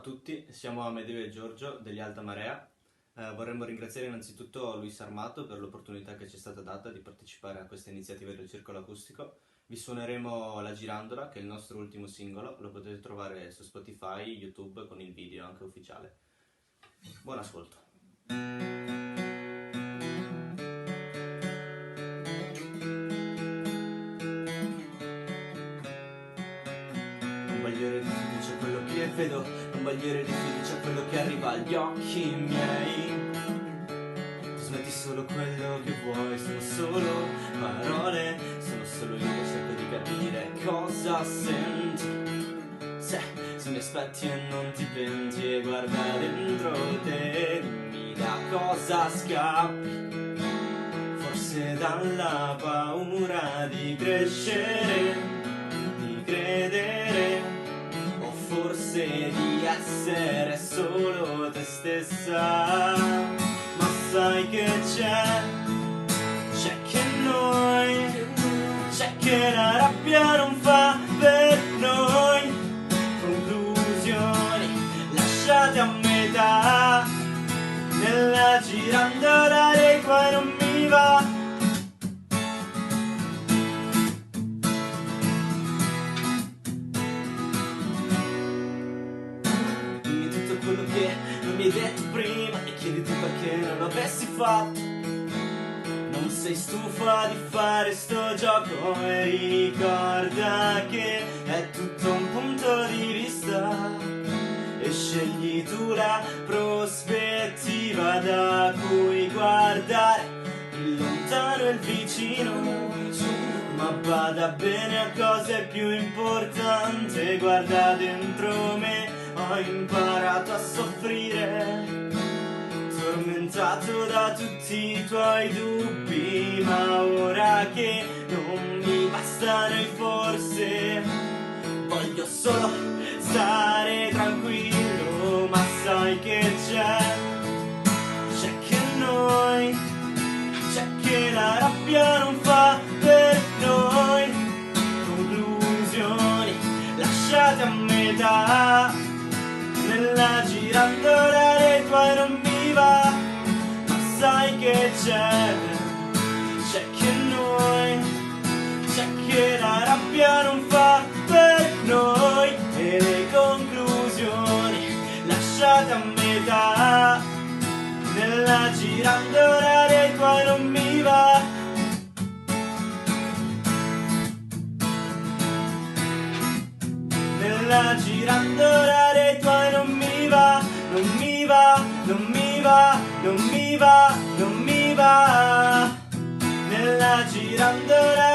tutti, siamo Amedeo e Giorgio degli Alta Marea. Vorremmo ringraziare innanzitutto Luis Armato per l'opportunità che ci è stata data di partecipare a questa iniziativa del Circolo Acustico. Vi suoneremo La Girandola, che è il nostro ultimo singolo, lo potete trovare su Spotify, YouTube con il video anche ufficiale. Buon ascolto. Un bagliore di fiducia quello che vedo, un bagliore di fiducia quello che arriva agli occhi miei. Tu smetti solo quello che vuoi, sono solo parole, sono solo io che cerco di capire cosa senti. Se mi aspetti e non ti penti e guarda dentro te, dimmi da cosa scappi. Forse dalla paura di crescere, di credere, o forse di essere solo te stessa. Ma sai che c'è che noi, c'è che la rabbia non fa per noi. Conclusioni lasciate a metà, nella girandola dei tuoi non mi va. Dimmi tutto quello che non mi hai detto prima e chiediti perché non l'avessi fatto. Non sei stufa di fare sto gioco e ricorda che è tutto un punto di vista e scegli tu la prospettiva da cui guardare il lontano e il vicino. Ma bada bene a cosa è più importante, guarda dentro me, ho imparato a soffrire, tormentato da tutti i tuoi dubbi, ma ora che non mi bastano e forse voglio solo stare tranquillo. Ma sai che c'è che noi, c'è che la rabbia non fa per noi. Conclusioni lasciate a metà, nella girandola dei tuoi non mi va. Ma sai che c'è che noi, c'è che la rabbia non fa per noi. E le conclusioni lasciate a metà, nella girandola dei tuoi non mi va. Nella girandola dei tuoi non mi va, non mi va, non mi va, non mi va, non mi va. Nella girandola